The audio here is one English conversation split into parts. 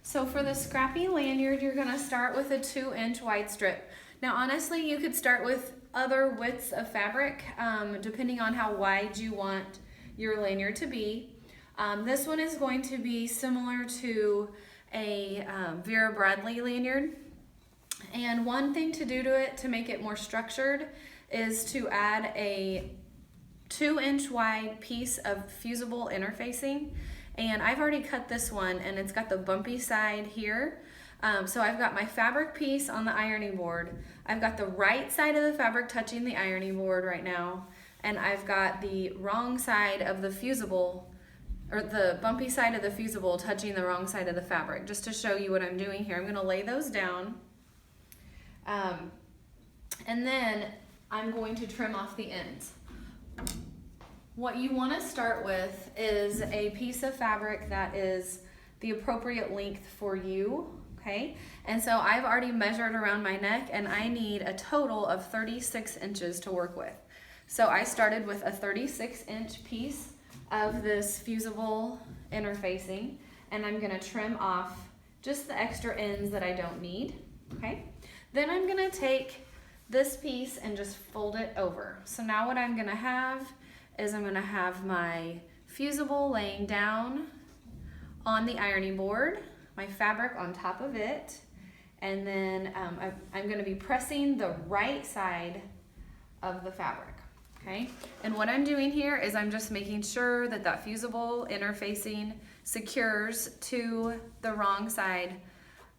So for the scrappy lanyard, you're gonna start with a 2-inch wide strip. Now honestly, you could start with other widths of fabric, depending on how wide you want your lanyard to be. This one is going to be similar to a Vera Bradley lanyard. And one thing to do to it to make it more structured is to add a 2-inch wide piece of fusible interfacing. And I've already cut this one, and it's got the bumpy side here. So I've got my fabric piece on the ironing board. I've got the right side of the fabric touching the ironing board right now, and I've got the wrong side of the fusible, or the bumpy side of the fusible touching the wrong side of the fabric. Just to show you what I'm doing here, I'm gonna lay those down. And then I'm going to trim off the ends. What you want to start with is a piece of fabric that is the appropriate length for you, okay? And so I've already measured around my neck, and I need a total of 36 inches to work with. So I started with a 36-inch piece of this fusible interfacing, and I'm gonna trim off just the extra ends that I don't need, okay? Then I'm gonna take this piece and just fold it over. So now what I'm gonna have is I'm gonna have my fusible laying down on the ironing board, my fabric on top of it, and then I'm gonna be pressing the right side of the fabric, okay? And what I'm doing here is I'm just making sure that that fusible interfacing secures to the wrong side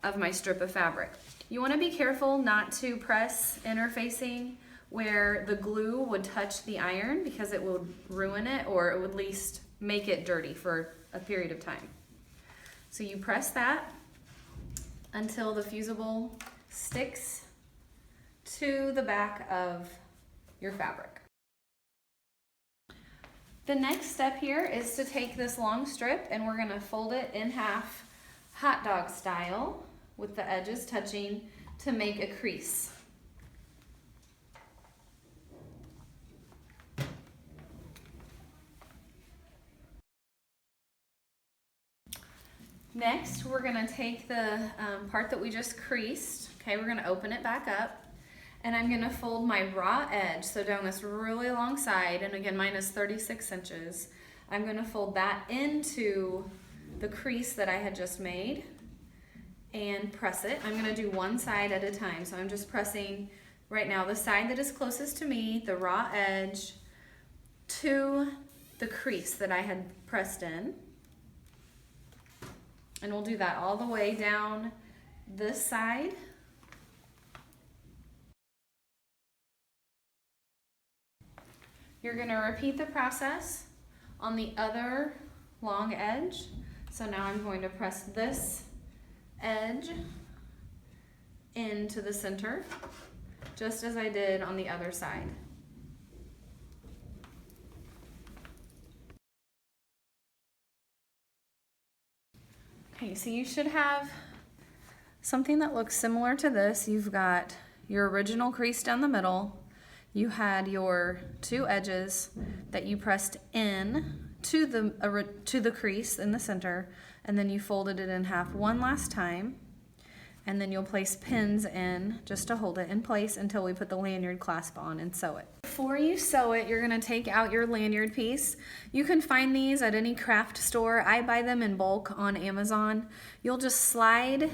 of my strip of fabric. You wanna be careful not to press interfacing where the glue would touch the iron, because it will ruin it, or it would at least make it dirty for a period of time. So you press that until the fusible sticks to the back of your fabric. The next step here is to take this long strip, and we're gonna fold it in half, hot dog style, with the edges touching to make a crease. Next, we're gonna take the part that we just creased, okay, we're gonna open it back up, and I'm gonna fold my raw edge, so down this really long side, and again, mine is 36 inches. I'm gonna fold that into the crease that I had just made and press it. I'm gonna do one side at a time, so I'm just pressing right now the side that is closest to me, the raw edge, to the crease that I had pressed in. And we'll do that all the way down this side. You're gonna repeat the process on the other long edge. So now I'm going to press this edge into the center, just as I did on the other side. Okay, so you should have something that looks similar to this. You've got your original crease down the middle. You had your two edges that you pressed in to the crease in the center, and then you folded it in half one last time, and then you'll place pins in just to hold it in place until we put the lanyard clasp on and sew it. Before you sew it, you're gonna take out your lanyard piece. You can find these at any craft store. I buy them in bulk on Amazon. You'll just slide,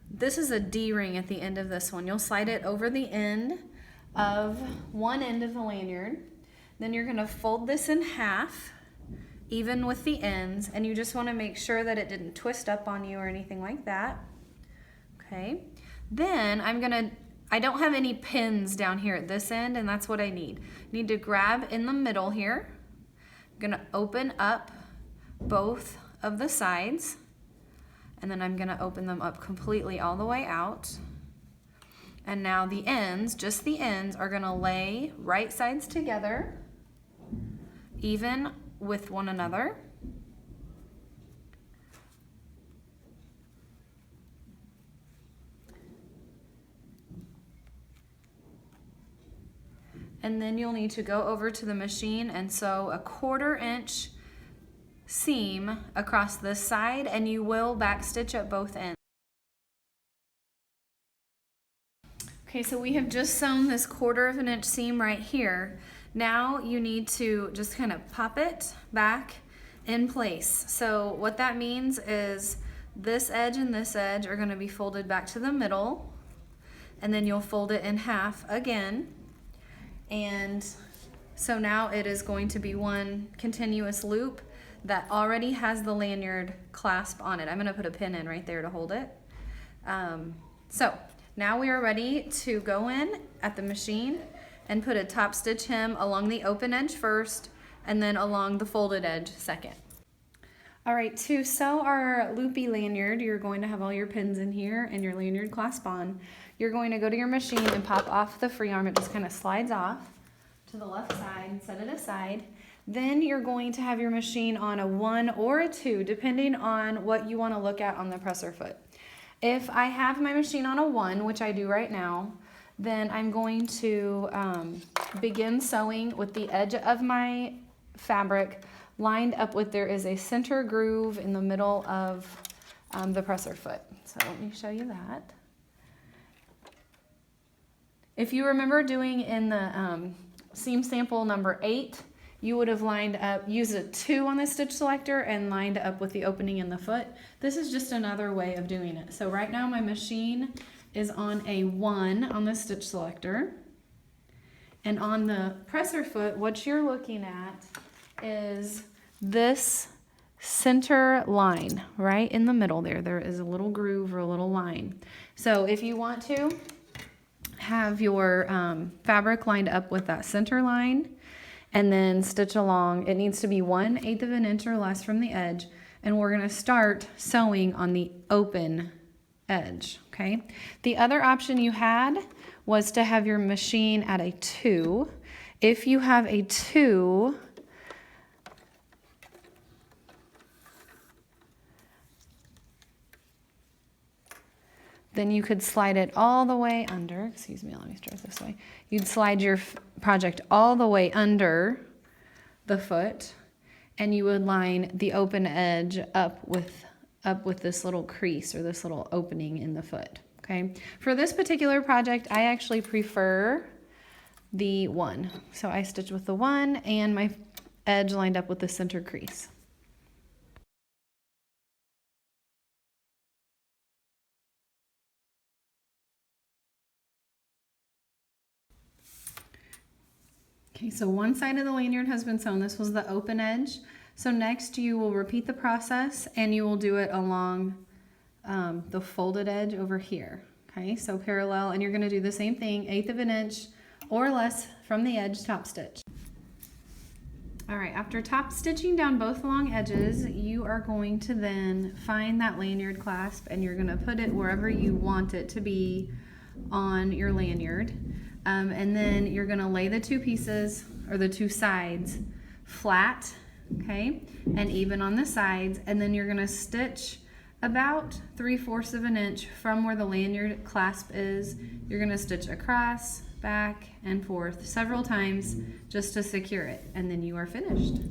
this is a D-ring at the end of this one. You'll slide it over the end of one end of the lanyard. Then you're gonna fold this in half, even with the ends, and you just wanna make sure that it didn't twist up on you or anything like that. Okay, then I don't have any pins down here at this end, and that's what I need. Need to grab in the middle here. I'm gonna open up both of the sides, and then I'm gonna open them up completely all the way out. And now the ends, just the ends, are gonna lay right sides together, even with one another. And then you'll need to go over to the machine and sew a 1/4 inch seam across this side, and you will backstitch at both ends. Okay, so we have just sewn this 1/4 of an inch seam right here. Now you need to just kind of pop it back in place. So what that means is this edge and this edge are going to be folded back to the middle, and then you'll fold it in half again. And so now it is going to be one continuous loop that already has the lanyard clasp on it. I'm going to put a pin in right there to hold it. So now we are ready to go in at the machine and put a top stitch hem along the open edge first and then along the folded edge second. All right, to sew our loopy lanyard, you're going to have all your pins in here and your lanyard clasp on. You're going to go to your machine and pop off the free arm. It just kind of slides off to the left side, set it aside. Then you're going to have your machine on a 1 or a 2, depending on what you want to look at on the presser foot. If I have my machine on a 1, which I do right now, then I'm going to begin sewing with the edge of my fabric lined up with, there is a center groove in the middle of the presser foot. So let me show you that. If you remember doing in the seam sample number 8, you would have lined up, used a 2 on the stitch selector and lined up with the opening in the foot. This is just another way of doing it. So right now my machine is on a 1 on the stitch selector. And on the presser foot, what you're looking at is this center line right in the middle there. There is a little groove or a little line. So if you want to have your fabric lined up with that center line, and then stitch along. It needs to be 1/8 of an inch or less from the edge, and we're going to start sewing on the open edge, okay? The other option you had was to have your machine at a 2. If you have a 2, then you could slide it all the way under. Excuse me, let me start this way. You'd slide your project all the way under the foot, and you would line the open edge up with this little crease or this little opening in the foot, okay? For this particular project, I actually prefer the 1. So I stitch with the 1 and my edge lined up with the center crease. Okay, so one side of the lanyard has been sewn. This was the open edge. So next you will repeat the process and you will do it along the folded edge over here. Okay, so parallel, and you're going to do the same thing, 1/8 of an inch or less from the edge, top stitch. All right, after top stitching down both long edges, you are going to then find that lanyard clasp and you're going to put it wherever you want it to be on your lanyard. And then you're going to lay the 2 pieces or the 2 sides flat, okay, and even on the sides, and then you're going to stitch about 3/4 of an inch from where the lanyard clasp is. You're going to stitch across, back, and forth several times just to secure it, and then you are finished.